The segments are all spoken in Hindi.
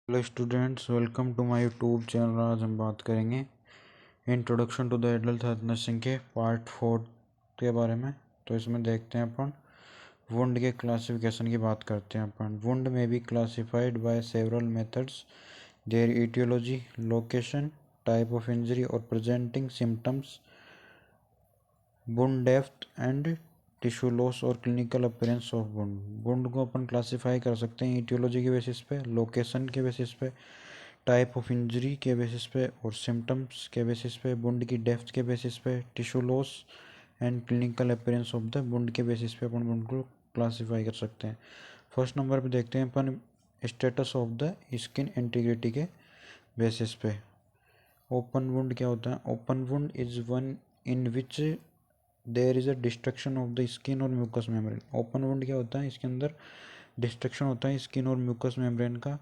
Hello students, welcome to my YouTube channel. आज हम बात करेंगे introduction to the adult health nursing के पार्ट 4 के बारे में। तो इसमें देखते हैं अपन वुंड के क्लासिफिकेशन की बात करते हैं। अपन वुंड में be classified by several methods, their etiology, location, type of injury और presenting symptoms, wound depth and tissue loss और clinical appearance of wound. Wound को अपन क्लासीफाई कर सकते हैं ईटियोलॉजी के बेसिस पे, लोकेशन के बेसिस पे, टाइप ऑफ इंजरी के बेसिस पे और सिम्टम्स के बेसिस पे, वुंड की डेप्थ के बेसिस पे, tissue loss and clinical appearance of the wound के बेसिस पे अपन वुंड को क्लासीफाई कर सकते हैं। फर्स्ट नंबर पे देखते हैं अपन status of the skin integrity के बेसिस पे। ओपन वुंड क्या होता है? Open wound is one in which there is a destruction of the skin और म्यूकस मेम्ब्रेन। ओपन वुंड क्या होता है? इसके अंदर डिस्ट्रक्शन होता है स्किन और म्यूकस मेम्ब्रेन का,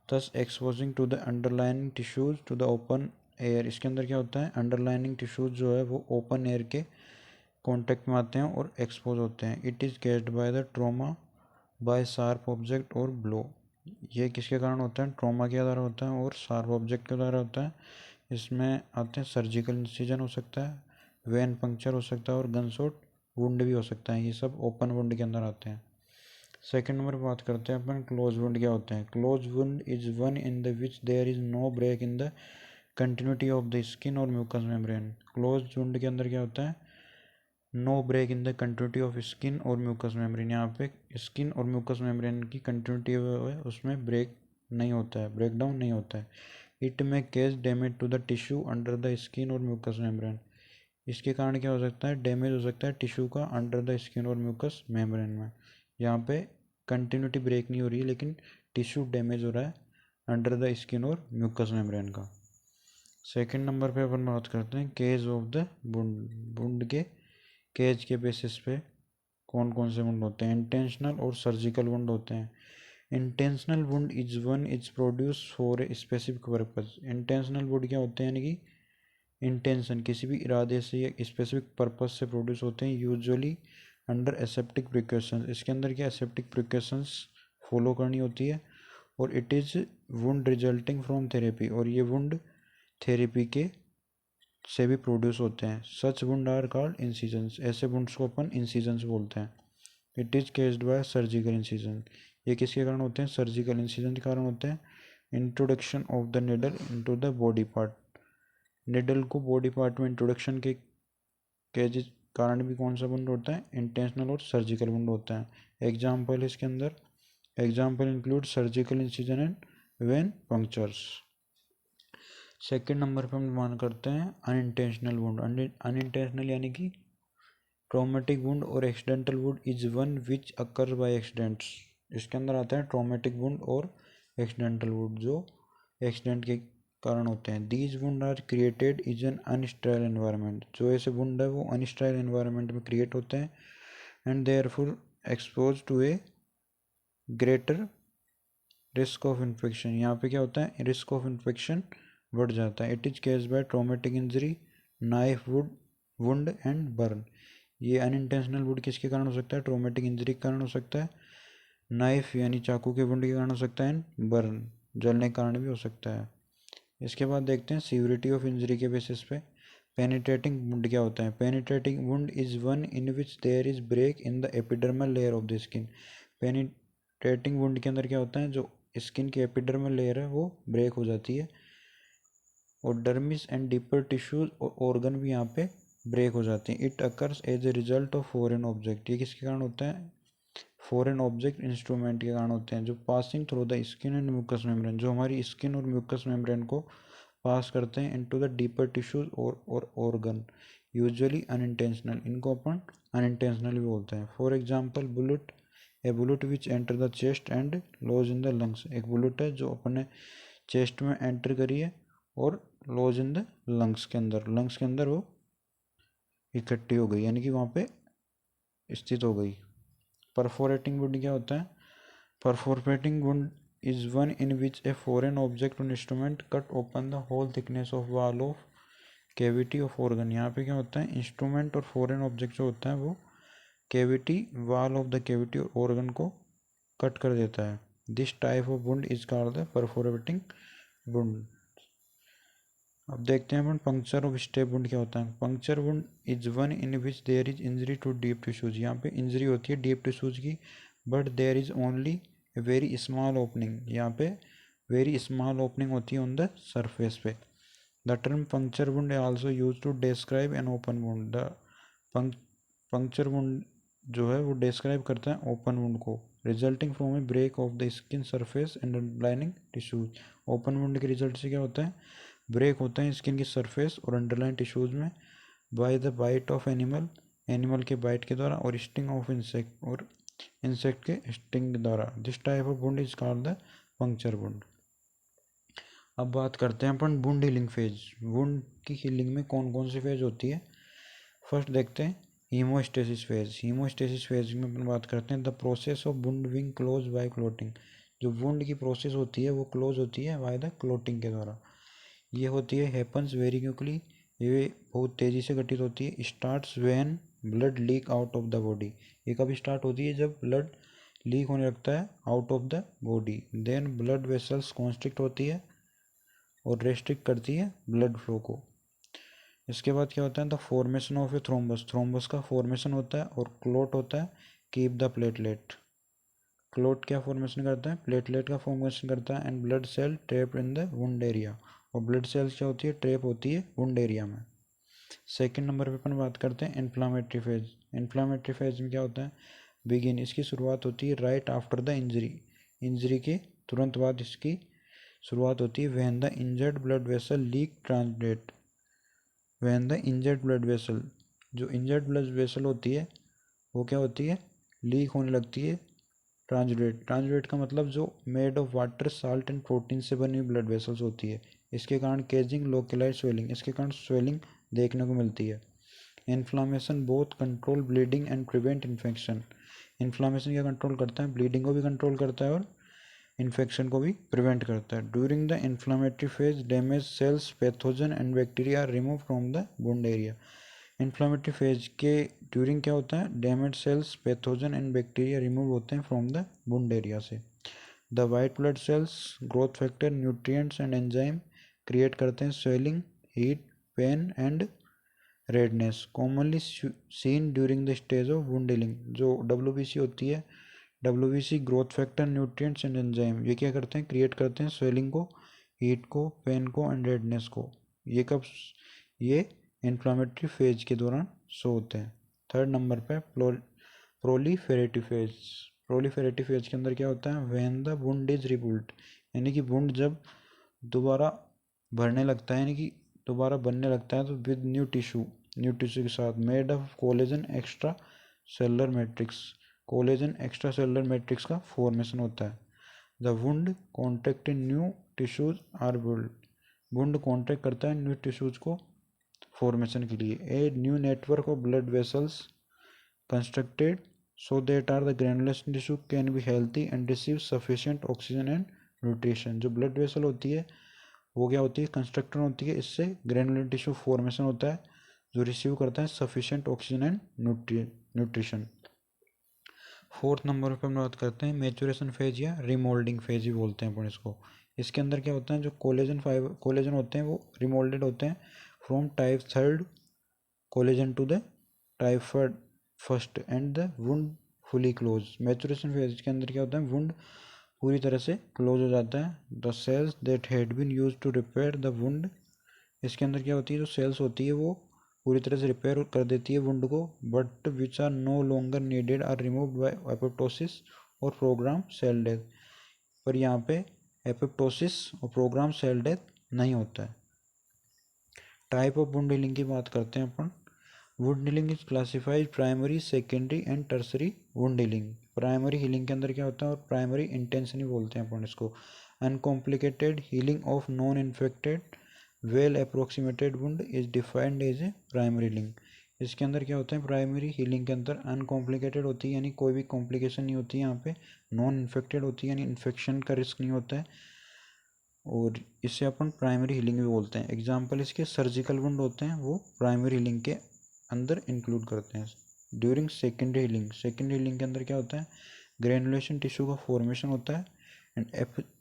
thus exposing to the underlining tissues to the open air. इसके अंदर क्या होता है? अंडरलाइनिंग टिश्यूज जो है वो ओपन एयर के कॉन्टेक्ट में आते हैं और एक्सपोज होते हैं। It is केस्ड by the trauma bye sharp object और ब्लो। ये किसके कारण होता है? ट्रॉमा के द्वारा होता है और शार्प ऑब्जेक्ट के द्वारा होता है। इसमें आते हैं सर्जिकल इंसिजन हो सकता है, वेन पंक्चर हो सकता है और गन शॉट वुंड भी हो सकता है। ये सब ओपन वुंड के अंदर आते हैं। सेकेंड नंबर बात करते हैं अपन क्लोज वुंड क्या होते हैं। Close wound is one in the which there is no break in the continuity of the skin और म्यूकस मेम्ब्रेन। क्लोज वुंड के अंदर क्या होता है? No break in the continuity of skin और म्यूकस मेम्ब्रेन। यहाँ पे स्किन और म्यूकस मेम्ब्रेन की कंटिन्यूटी है उसमें ब्रेक नहीं होता है, ब्रेक डाउन नहीं होता है। इट में case damage to the tissue under the skin और म्यूकस मेम्ब्रेन। इसके कारण क्या हो सकता है? डैमेज हो सकता है टिश्यू का अंडर द स्किन और म्यूकस मेम्ब्रेन में। यहाँ पे कंटिन्यूटी ब्रेक नहीं हो रही है लेकिन टिश्यू डैमेज हो रहा है अंडर द स्किन और म्यूकस मेम्ब्रेन का। सेकंड नंबर पे अपन बात करते हैं case of the wound. Wound के केज के बेसिस पे कौन कौन से वुंड होते हैं? इंटेंशनल और सर्जिकल वुंड होते हैं। Intentional wound is one is produce for a specific purpose. Intentional wound क्या होते हैं? यानी कि इंटेंशन किसी भी इरादे से या स्पेसिफिक पर्पज से प्रोड्यूस होते हैं, यूजुअली अंडर एसेप्टिक प्रिकॉशंस। इसके अंदर क्या एसेप्टिक प्रिकॉशंस फॉलो करनी होती है। और it is wound resulting from therapy, और ये वुंड थेरेपी के से भी प्रोड्यूस होते हैं। सच वुंड आर कॉल्ड इंसिजन्स। ऐसे वुंड्स को अपन इंसिजन्स बोलते हैं। It is केस्ड bye surgical incision. ये किसके कारण होते हैं? सर्जिकल इंसिजन के कारण होते हैं। Introduction of the needle into the body part. Needle को बॉडी पार्ट में इंट्रोडक्शन के कारण भी कौन सा वुंड होता है? इंटेंशनल और सर्जिकल वुंड होता है। एग्जाम्पल इसके अंदर, example include surgical incision and vein punctures. Second number पे हम मान करते हैं अनइंटेंशनल वुंड। अनइंटेंशनल यानी कि ट्रॉमेटिक वुंड और accidental wound is one which occur by accidents. इसके अंदर आता है ट्रॉमेटिक वुंड और एक्सीडेंटल वुंड जो एक्सीडेंट के कारण होते हैं। These wound are created is an unsterile environment. जो ऐसे वुंड है वो अनस्टेराइल एनवायरनमेंट में क्रिएट होते हैं and therefore expose to a greater risk of infection. यहाँ पे क्या होता है? रिस्क ऑफ इन्फेक्शन बढ़ जाता है। It is case by traumatic injury, knife would wound and burn. ये अनइंटेंशनल वुंड किसके कारण हो सकता है? ट्रॉमेटिक इंजरी के कारण हो सकता है, नाइफ यानी चाकू के वुंड के कारण हो सकता है, बर्न जलने के कारण भी हो सकता है। इसके बाद देखते हैं सीवियरिटी ऑफ इंजरी के बेसिस पे। पेनिट्रेटिंग वुंड क्या होता है? Penetrating wound is one in which there is break in the epidermal layer of the skin. Penetrating wound के अंदर क्या होता है? जो स्किन की एपिडर्मल लेयर है वो ब्रेक हो जाती है और डर्मिस एंड डीपर टिश्यूज और ऑर्गन भी यहाँ पे ब्रेक हो जाते हैं। It occurs as a result of foreign object. ये किसके कारण होता है? फॉरेन ऑब्जेक्ट इंस्ट्रूमेंट के कारण होते हैं जो passing through the skin and mucus membrane, जो हमारी स्किन और म्यूकस मेम्ब्रेन को पास करते हैं इनटू द डीपर टिश्यूज और ऑर्गन, यूजुअली अनइंटेंशनल। इनको अपन अनइंटेंशनल भी बोलते हैं। For example bullet, a bullet which enter the chest and lodge in the lungs. एक बुलेट है जो अपने चेस्ट में एंटर करी है और लॉज इन द लंग्स के अंदर वो इकट्ठी हो गई, यानी कि वहाँ पे स्थित हो गई। परफोरेटिंग वुंड क्या होता है? Perforating wound is one in which a foreign object or instrument cut open the whole thickness of wall of cavity of organ। यहाँ पे क्या होता है? इंस्ट्रूमेंट और फॉरेन ऑब्जेक्ट जो होता है वो cavity, wall of the cavity और ऑर्गन को कट कर देता है। This type of wound is called the perforating wound. अब देखते हैं अपन पंक्चर ऑफ स्टेप वुंड क्या होता है। Puncture wound is one in which there is injury to deep tissues. यहाँ पे इंजरी होती है डीप टिश्यूज की, but there is only a very small opening. यहाँ पे वेरी स्मॉल ओपनिंग होती है ऑन द सरफेस पे। The term puncture wound is also used to describe an open wound। The puncture wound जो है वो डिस्क्राइब करता है ओपन वुंड को, resulting from a break of the skin surface and underlining tissues. Open wound के रिजल्ट से क्या होता है, ब्रेक होता है स्किन की सरफेस और अंडरलाइन टिश्यूज में, by the bite of animal के बाइट के द्वारा, और स्टिंग ऑफ इंसेक्ट, और इंसेक्ट के स्टिंग द्वारा। This type of wound is called the puncture wound. अब बात करते हैं अपन वुंड हीलिंग फेज। वुंड की हीलिंग में कौन कौन सी फेज होती है। फर्स्ट देखते हैं हीमोस्टेसिस फेज। हीमोस्टेसिस फेज में अपन बात करते हैं the process of wound being close by clotting. जो वुंड की प्रोसेस होती है वो क्लोज होती है बाय द क्लोटिंग के द्वारा। ये होती है हैपन्स वेरी क्विकली, ये बहुत तेज़ी से घटित होती है। Starts when blood leak out of the body. ये कब स्टार्ट होती है, जब ब्लड लीक होने लगता है out of the body. Then blood vessels constrict होती है और रेस्ट्रिक्ट करती है ब्लड फ्लो को। इसके बाद क्या होता है, the formation of a thrombus. Thrombus का फॉर्मेशन होता है और क्लोट होता है कीप द प्लेटलेट। क्लोट क्या फॉर्मेशन करता है, प्लेटलेट का फॉर्मेशन करता है। And blood cell trapped in the wound area. और ब्लड सेल्स क्या होती है, ट्रैप होती है वुंड एरिया में। सेकंड नंबर पे अपन बात करते हैं इन्फ्लामेटरी फेज। इन्फ्लामेटरी फेज में क्या होता है, बिगिन, इसकी शुरुआत होती है right after the injury. Injury के तुरंत बाद इसकी शुरुआत होती है। When the injured blood vessel leak translate. When the injured blood vessel, जो इंजर्ड ब्लड वेसल होती है वो क्या होती है, लीक होने लगती है। ट्रांसलेट, ट्रांसलेट का मतलब जो made of water, salt and protein से बनी हुई ब्लड वेसल्स होती है। इसके कारण केजिंग लोकलाइज स्वेलिंग, इसके कारण स्वेलिंग देखने को मिलती है। Inflammation both control bleeding and prevent infection. Inflammation क्या कंट्रोल करता है, ब्लीडिंग को भी कंट्रोल करता है और इन्फेक्शन को भी प्रिवेंट करता है। During the inflammatory phase damage cells, pathogen and bacteria are remove from the wound area. Inflammatory phase के ड्यूरिंग क्या होता है, damage cells, pathogen and bacteria remove होते हैं फ्रॉम द वुंड एरिया से। The white blood cells, growth factor, nutrients and enzyme create करते हैं swelling, heat, pain and redness, commonly seen during the stage of wound healing. जो WBC होती है, WBC growth factor, nutrients and enzyme, ये क्या करते हैं, क्रिएट करते हैं स्वेलिंग को, हीट को, पेन को एंड रेडनेस को। ये कब, ये इन्फ्लामेटरी फेज के दौरान शो होते हैं। थर्ड नंबर पे प्रोलीफेरेटिव फेज। प्रोलीफेरेटिव फेज के अंदर क्या होता है, व्हेन द वुंड इज रिबुल्ड, यानी कि वुंड जब दोबारा भरने लगता है, यानी कि दोबारा बनने लगता है, तो विद न्यू टिश्यू के साथ, made of collagen extra cellular matrix. Collagen extra cellular matrix का फॉर्मेशन होता है। The wound contract in new tissues are build. Wound contract करता है न्यू टिश्यूज को फॉर्मेशन के लिए। A new network of blood vessels constructed so that are the granulation tissue can be healthy and receive sufficient oxygen and nutrition. जो ब्लड वेसल होती है वो क्या होती है, कंस्ट्रक्टर होती है, इससे ग्रेनुलर टिश्यू फॉर्मेशन होता है जो रिसीव करता है sufficient oxygen and nutrition. Fourth number पर हम बात करते हैं मैच्योरेशन फेज या रिमोल्डिंग फेज भी बोलते हैं अपन इसको। इसके अंदर क्या होता है, जो कोलेजन होते हैं वो रिमोल्डेड होते हैं from type third collagen to the type first and the wound fully close. Maturation phase के अंदर क्या होता है, वुंड पूरी तरह से क्लोज हो जाता है। The cells that had been use to repair the wound, इसके अंदर क्या होती है, जो सेल्स होती है वो पूरी तरह से रिपेयर कर देती है वुंड को, but which are no longer needed are removed by apoptosis और प्रोग्राम सेल डेथ। पर यहाँ पे एपोप्टोसिस और प्रोग्राम सेल डेथ नहीं होता है। टाइप ऑफ वुंड हीलिंग की बात करते हैं अपन। Wound healing is classified primary, secondary and tertiary wound healing. Primary healing के अंदर क्या होता है, और प्राइमरी इंटेंसिव बोलते हैं अपन इसको। Uncomplicated healing of non infected well approximated wound is defined as a primary healing. इसके अंदर क्या होता है, प्राइमरी हीलिंग के अंदर अनकॉम्प्लिकेटेड होती है, यानी कोई भी कॉम्प्लिकेशन नहीं होती है यहाँ पे। नॉन इन्फेक्टेड होती है, यानी इन्फेक्शन का रिस्क नहीं होता है, और इसे अपन प्राइमरी हीलिंग भी बोलते हैं। एग्जाम्पल इसके सर्जिकल वुंड होते हैं, वो प्राइमरी हीलिंग के अंदर इंक्लूड करते हैं। During secondary healing, secondary healing के अंदर क्या होता है, ग्रेनुलेशन टिश्यू का फॉर्मेशन होता है एंड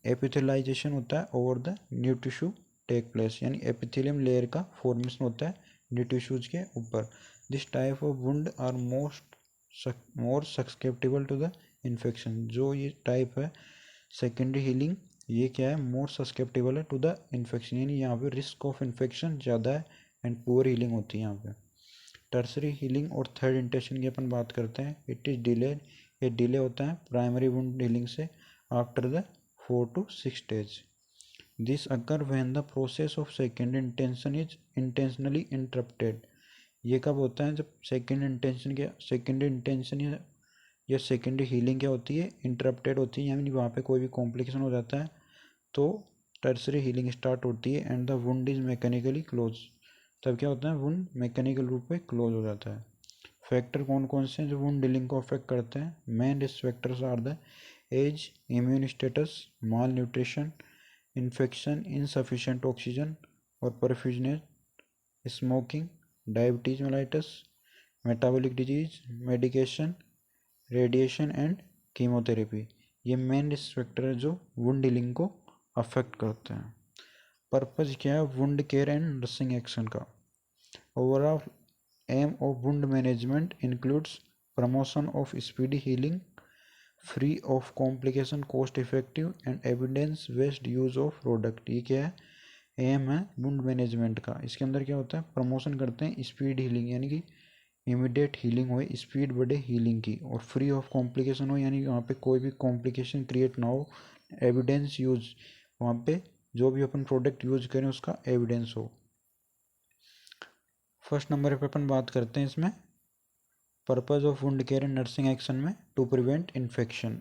एपिथेलाइजेशन होता है over the new tissue take place, यानी एपिथेलियम लेयर का फॉर्मेशन होता है न्यू टिश्यूज के ऊपर। This type of wound are more susceptible to the infection. जो ये टाइप है सेकेंडरी हीलिंग, ये क्या है, मोर सस्केप्टेबल है टू द इन्फेक्शन, यानी यहाँ पे रिस्क ऑफ इन्फेक्शन ज़्यादा है एंड पुअर हीलिंग होती है यहाँ पे। टर्सरी हीलिंग और थर्ड इंटेंशन की अपन बात करते हैं। इट इज़ डिले, ये डिले होता है प्राइमरी वुंड हीलिंग से after the 4 to 6 days। This occur when the process of second intention is intentionally interrupted. ये कब होता है, जब सेकेंड इंटेंशन या सेकेंडरी हीलिंग क्या होती है, इंटरप्टेड होती है, यानी वहाँ पे कोई भी कॉम्प्लिकेशन हो जाता है तो टर्सरी हीलिंग स्टार्ट होती है and the wound is mechanically close. तब क्या होता है, वुंड मैकेनिकल रूप में क्लोज हो जाता है। फैक्टर कौन कौन से हैं जो वुंड हीलिंग को अफेक्ट करते हैं? Main risk factors are the age, immune status, mal nutrition, infection, insufficient oxygen और perfusion, smoking, diabetes mellitus, metabolic disease, medication, radiation and chemotherapy. ये मेन रिस्क फैक्टर है जो वुंड हीलिंग को अफेक्ट करते हैं। पर्पज़ क्या है wound care and nursing action का? Overall aim of wound management includes promotion of speedy healing, free of complication, cost effective and evidence based use of product. ये क्या है, एम है वुंड मैनेजमेंट का। इसके अंदर क्या होता है, प्रमोशन करते हैं स्पीड हीलिंग, यानी कि इमीडिएट हीलिंग हो, स्पीड बढ़े हीलिंग की, और फ्री ऑफ कॉम्प्लिकेशन हो, यानी वहाँ पे कोई भी कॉम्प्लिकेशन क्रिएट ना हो। एविडेंस यूज, वहाँ पे जो भी अपन प्रोडक्ट यूज करें उसका एविडेंस हो। फर्स्ट नंबर पे अपन बात करते हैं इसमें purpose of wound care and nursing action में, टू प्रिवेंट इन्फेक्शन।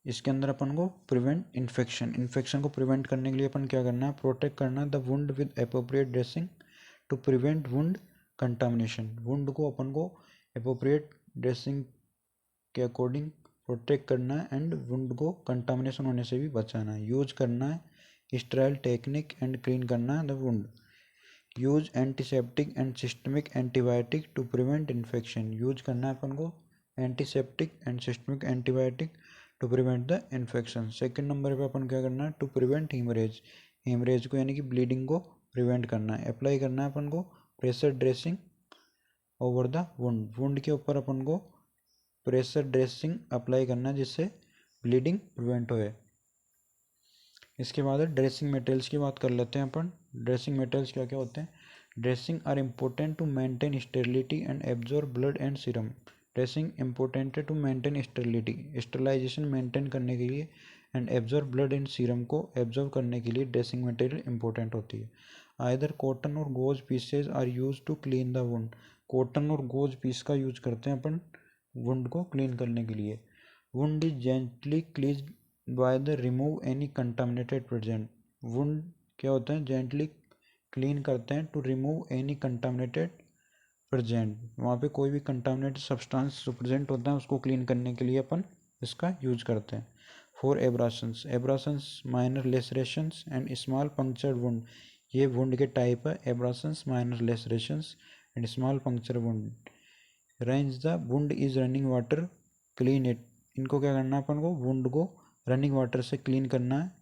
इसके अंदर अपन को प्रिवेंट इन्फेक्शन को प्रिवेंट करने के लिए अपन क्या करना है, प्रोटेक्ट करना है the wound with appropriate dressing to prevent wound contamination. Wound को अपन को एप्रोप्रिएट ड्रेसिंग के अकॉर्डिंग प्रोटेक्ट करना है एंड वुंड को कंटामिनेशन होने से भी बचाना है। यूज करना है स्टेराइल टेक्निक एंड क्लीन करना है the wound. Use antiseptic and systemic antibiotic to prevent infection. Use करना है अपन को antiseptic and systemic antibiotic to prevent the infection. Second number पे अपन क्या करना है, टू प्रिवेंट हीमरेज। हीमरेज को यानी कि ब्लीडिंग को प्रिवेंट करना है। अप्लाई करना है अपन को pressure dressing over the wound. Wound के ऊपर अपन को प्रेशर ड्रेसिंग अप्लाई करना है जिससे ब्लीडिंग प्रिवेंट होए। इसके बाद ड्रेसिंग मटेरियल्स की बात कर लेते हैं अपन। ड्रेसिंग मटेरियल्स क्या क्या होते हैं? Dressing are important to maintain sterility and absorb blood and serum. Dressing important है to maintain sterility, sterilization maintain करने के लिए, and absorb blood and serum को एब्जॉर्ब करने के लिए ड्रेसिंग मटेरियल इंपॉर्टेंट होती है। आइदर कॉटन और gauze pieces are use to clean the wound. Cotton और गोज पीस का यूज करते हैं अपन वुंड को क्लीन करने के लिए। Wound is gently क्लीज by the remove any contaminated present. Wound क्या होता है, जेंटली क्लीन करते हैं to remove any contaminated present. वहाँ पे कोई भी कंटामिनेटेड सब्सटेंस जो प्रेजेंट होता है उसको क्लीन करने के लिए अपन इसका यूज करते हैं। For abrasions, abrasions minor lacerations and small punctured wound. ये वुंड के टाइप है, abrasions, minor lacerations and small puncture wound. Rinse the wound is running water, clean it. इनको क्या करना है अपन को, वुंड को रनिंग वाटर से क्लीन करना है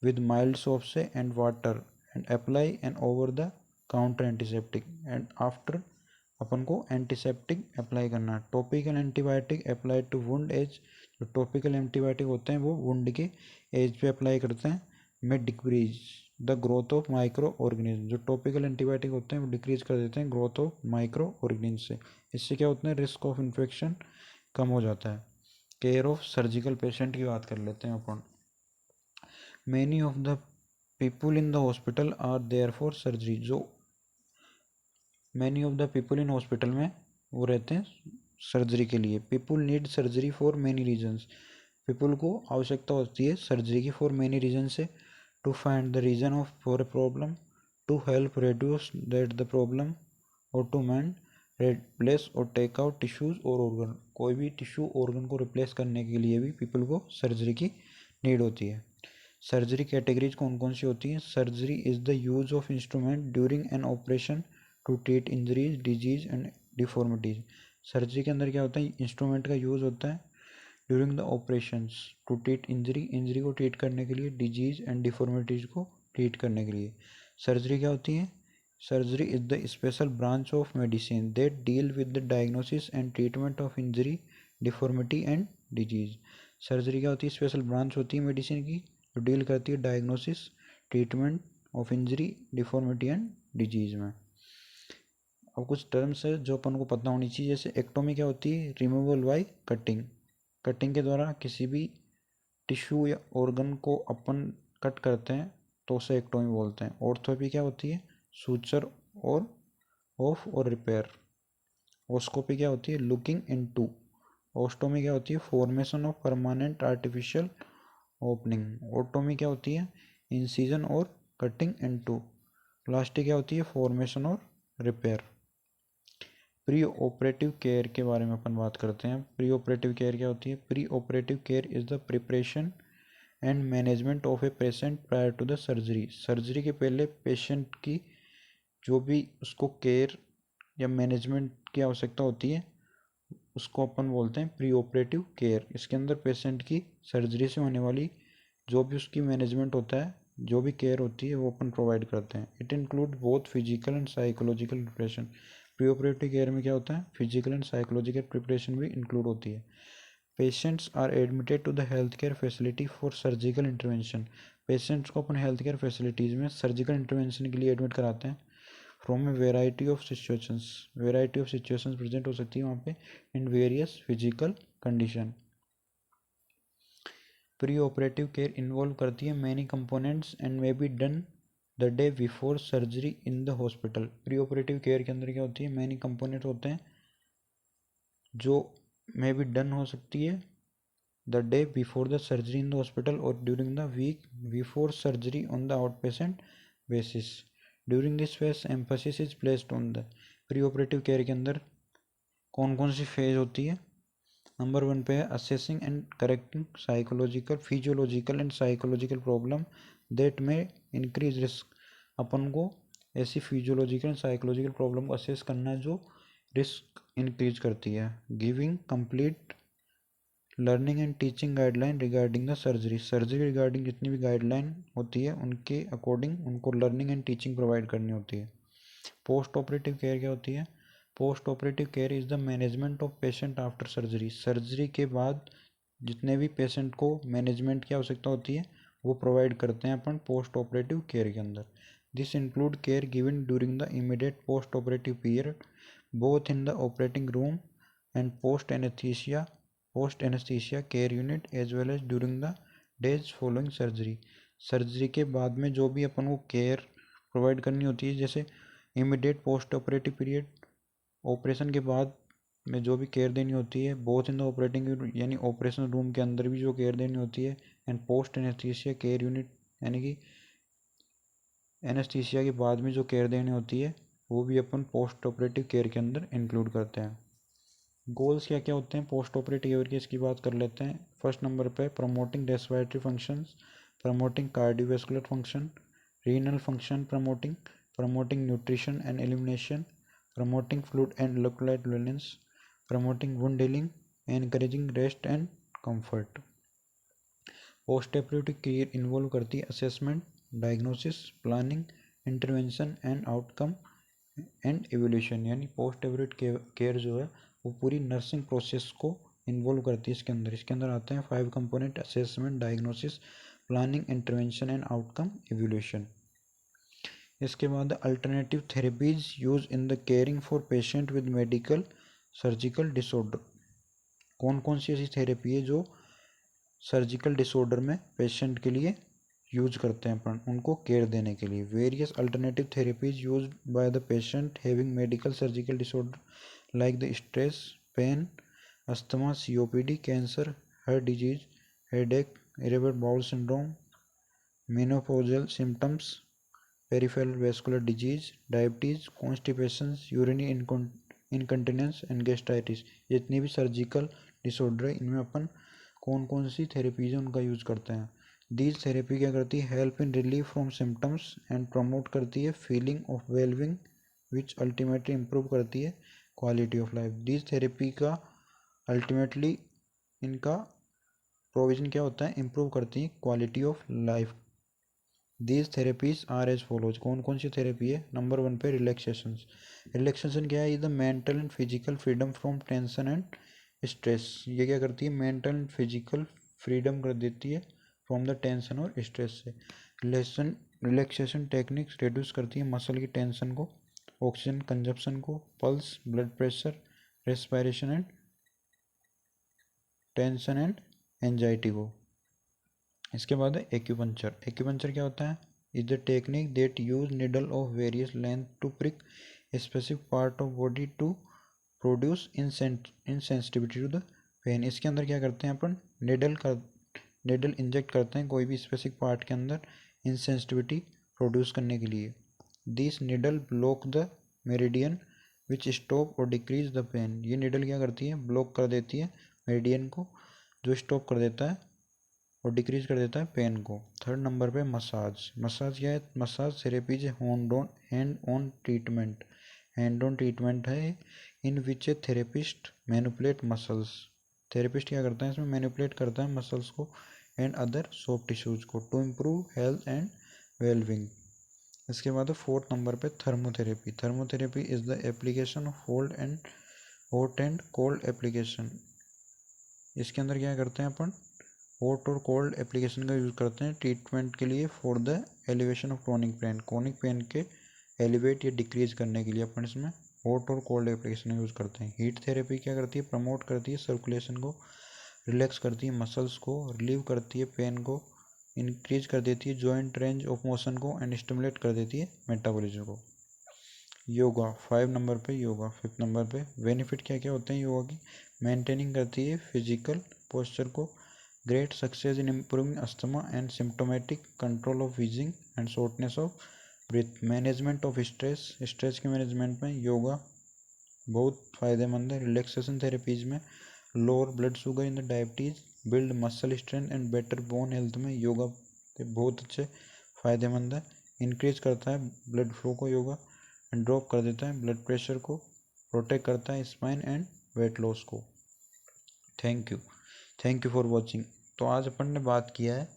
विद माइल्ड सोप से and water, and apply and over the counter antiseptic, and after अपन को एंटीसेप्टिक अप्लाई करना है। Topical antibiotic apply to wound edge. जो टॉपिकल एंटीबायोटिक होते हैं वो वुंड के एज पे अप्लाई करते हैं। में decrease the growth of micro organism. जो टॉपिकल एंटीबायोटिक होते हैं वो डिक्रीज कर देते हैं ग्रोथ ऑफ माइक्रो ऑर्गेनिज्म से। इससे क्या होता है, रिस्क ऑफ इन्फेक्शन कम हो जाता है। केयर ऑफ सर्जिकल पेशेंट की बात कर लेते हैं अपन। Many of the people in the hospital are there for surgery. जो many of the people in hospital में वो रहते हैं सर्जरी के लिए। People need surgery for many reasons. People को आवश्यकता होती है सर्जरी की फॉर मैनी रीजन से। To find the reason of for a problem, to help reduce that the problem, और टू मैन रिप्लेस और टेक आउट टिश्यूज और ऑर्गन। कोई भी टिश्यू ऑर्गन को रिप्लेस करने के लिए भी पीपल को सर्जरी की नीड होती है। सर्जरी कैटेगरीज कौन कौन सी होती हैं? Surgery is the use of instrument during an operation to treat injuries, disease and deformities. Surgery के अंदर क्या होता है, इंस्ट्रूमेंट का यूज़ होता है during the operations to treat injury को ट्रीट करने के लिए, डिजीज एंड डिफॉर्मिटीज को ट्रीट करने के लिए। सर्जरी क्या होती है? Surgery is the special branch of medicine that deal with the diagnosis and treatment of injury, deformity and disease. Surgery क्या होती है? स्पेशल ब्रांच होती है मेडिसिन की जो डील करती है diagnosis, treatment of injury, deformity and disease में। अब कुछ टर्म्स है जो अपन को पता होनी चाहिए, जैसे एक्टोमी क्या होती है? रिमूवल बाय कटिंग, कटिंग के द्वारा किसी भी टिश्यू या ऑर्गन को अपन कट करते हैं तो उसे एक्टोमी बोलते हैं। ऑर्थोपी क्या होती है? सूचर और ऑफ और रिपेयर। ओस्कोपी क्या होती है? Looking into. ओस्टोमी क्या होती है? Formation of permanent artificial opening. Otomy क्या होती है? इंसिजन और कटिंग इनटू। प्लास्टिक क्या होती है? फॉर्मेशन और रिपेयर। प्री ऑपरेटिव केयर के बारे में अपन बात करते हैं। प्री ऑपरेटिव केयर क्या होती है? Pre operative care is the preparation and management of a patient prior to the surgery. Surgery के पहले पेशेंट की जो भी उसको केयर या मैनेजमेंट की आवश्यकता होती है उसको अपन बोलते हैं प्री ऑपरेटिव केयर। इसके अंदर पेशेंट की सर्जरी से होने वाली जो भी उसकी मैनेजमेंट होता है, जो भी केयर होती है वो अपन प्रोवाइड करते हैं। It include both physical and psychological preparation. Pre operative care में क्या होता है? फिजिकल एंड साइकोलॉजिकल प्रिपरेशन भी इंक्लूड होती है। Patients are admitted to the health care facility for surgical intervention. Patients को अपन हेल्थ केयर फैसिलिटीज़ में सर्जिकल इंटरवेंशन के लिए एडमिट कराते हैं। From a variety of situations, variety of situations present हो सकती है वहाँ पे in various physical condition. Pre operative care involve करती है many components and may be done the day before surgery in the hospital. Pre operative care के अंदर क्या होती है? मैनी कंपोनेंट होते हैं जो मे बी डन हो सकती है the day before the surgery in the hospital और during the week before surgery on the out patient basis. During this phase emphasis is placed on the. Pre operative care के अंदर कौन कौन सी फेज होती है? नंबर 1 पे है assessing and correcting psychological, physiological and psychological problem that में इंक्रीज रिस्क। अपन को ऐसी फिजियोलॉजिकल एंड साइकोलॉजिकल प्रॉब्लम को असेस करना है जो रिस्क इंक्रीज करती है। Giving complete learning and teaching guideline regarding the surgery. Surgery regarding जितनी भी गाइडलाइन होती है उनके अकॉर्डिंग उनको लर्निंग एंड टीचिंग प्रोवाइड करनी होती है। पोस्ट ऑपरेटिव केयर क्या होती है? Post operative care is the management of patient after surgery. Surgery के बाद जितने भी पेशेंट को मैनेजमेंट की आवश्यकता होती है वो प्रोवाइड करते हैं अपन पोस्ट ऑपरेटिव केयर के अंदर। This include care given during the immediate post operative period both in the operating room and post anaesthesia care unit as well as during the days following surgery. Surgery के बाद में जो भी अपन को केयर प्रोवाइड करनी होती है, जैसे immediate post operative period, operation के बाद में जो भी केयर देनी होती है, बोथ इन द ऑपरेटिंग यानी ऑपरेशन रूम के अंदर भी जो केयर देनी होती है, and post anaesthesia care unit यानी कि एनेस्थीसिया के बाद में जो केयर देनी होती है वो भी अपन पोस्ट ऑपरेटिव केयर के अंदर इंक्लूड करते हैं। गोल्स क्या क्या होते हैं पोस्ट ऑपरेटिव केयर के, इसकी बात कर लेते हैं। फर्स्ट नंबर पे promoting respiratory functions, promoting cardiovascular function, renal function promoting nutrition and elimination, promoting fluid and electrolyte balance, promoting wound healing, encouraging rest and comfort. Post operative care involve करती है assessment, diagnosis, planning, intervention and outcome and evolution. यानी पोस्ट ऑपरेटिव केयर जो है वो पूरी नर्सिंग प्रोसेस को इन्वॉल्व करती है। इसके अंदर आते हैं 5 component: assessment, diagnosis, planning, intervention and outcome evolution. इसके बाद alternative therapies use in the caring for patient with medical surgical disorder. कौन कौन सी ऐसी थेरेपी है जो सर्जिकल डिसऑर्डर में पेशेंट के लिए यूज करते हैं अपन उनको केयर देने के लिए। Various alternative therapies use by the patient having medical surgical disorder like the stress, pain, asthma, COPD, cancer, heart disease, headache, irritable bowel syndrome, menopausal symptoms, peripheral vascular disease, diabetes, constipation, urinary incontinence and gastritis. जितनी भी सर्जिकल डिसऑर्डर है इनमें अपन कौन कौन सी थेरेपीज है उनका यूज करते हैं। दीज थेरेपी क्या करती है? Help in relief from symptoms and promote करती है feeling of wellbeing which ultimately improve करती है quality of life. These therapy का अल्टीमेटली इनका प्रोविजन क्या होता है, इम्प्रूव करती है quality of life. These therapies are as follows, कौन कौन सी थेरेपी है। नंबर 1 पे रिलैक्सेशन। रिलैक्सेशन क्या है, ये the mental and physical freedom from tension and stress. ये क्या करती है, मेंटल एंड फिजिकल फ्रीडम कर देती है फ्रॉम द टेंशन और स्ट्रेस से। रिलैक्सेशन टेक्निक्स रिड्यूस करती है मसल की टेंशन को, ऑक्सीजन कंजप्शन को, pulse, blood pressure, respiration and tension and anxiety को। इसके बाद है एक्यूपंक्चर। एक्यूपंक्चर क्या होता है, is the technique that use needle of various length to prick specific part of body to produce insensitivity to the pain. इसके अंदर क्या करते हैं अपन, निडल इंजेक्ट करते हैं कोई भी स्पेसिफिक पार्ट के अंदर इनसेंसिटिविटी प्रोड्यूस करने के लिए। This needle block the meridian which stop और डिक्रीज द पेन। ये निडल क्या करती है, ब्लॉक कर देती है मेरिडियन को, जो स्टॉप कर देता है और डिक्रीज कर देता है पेन को। थर्ड नंबर पे मसाज। मसाज क्या है, massage therapies hand on treatment. Hand on treatment है in which a therapist manipulate muscles. Therapist क्या करता है, इसमें मैनिपुलेट करता है मसल्स को एंड अदर सॉफ्ट टिश्यूज को to improve health and wellbeing. इसके बाद फोर्थ नंबर पे thermotherapy. Thermotherapy is the application of hot and cold application. इसके अंदर क्या करते हैं अपन, हॉट और कोल्ड एप्लीकेशन का यूज़ करते हैं ट्रीटमेंट के लिए for the elevation of chronic pain के एलिवेट या डिक्रीज करने के लिए अपन इसमें हॉट और कोल्ड एप्लीकेशन का यूज़ करते हैं। हीट थेरेपी क्या करती है, प्रमोट करती है सर्कुलेशन को, रिलैक्स करती है मसल्स को, रिलीव करती है पेन को, इंक्रीज कर देती है जॉइंट रेंज ऑफ मोशन को एंड स्टिमुलेट कर देती है मेटाबॉलिज्म को। योगा 5 नंबर पे, योगा 5th नंबर पे। बेनिफिट क्या क्या होते हैं योगा की, मेंटेनिंग करती है फिजिकल पोस्चर को, great success in improving asthma and symptomatic control of wheezing and shortness of breath, management of stress, stress के मैनेजमेंट में योगा बहुत फ़ायदेमंद है। रिलैक्सेशन थेरेपीज में lower blood sugar in the diabetes, build muscle strength and better bone health में योगा के बहुत अच्छे फ़ायदेमंद है। इंक्रीज करता है ब्लड फ्लो को योगा एंड ड्रॉप कर देता है ब्लड प्रेशर को, प्रोटेक्ट करता है स्पाइन एंड वेट लॉस को। Thank you, thank you for watching. तो आज अपन ने बात किया है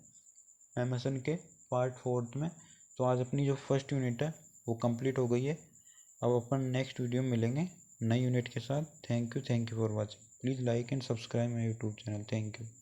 एमेसन के पार्ट 4 में। तो आज अपनी जो फर्स्ट यूनिट है वो कंप्लीट हो गई है। अब अपन नेक्स्ट वीडियो में मिलेंगे नई यूनिट के साथ। Thank you for watching. Please like and subscribe my YouTube channel. Thank you.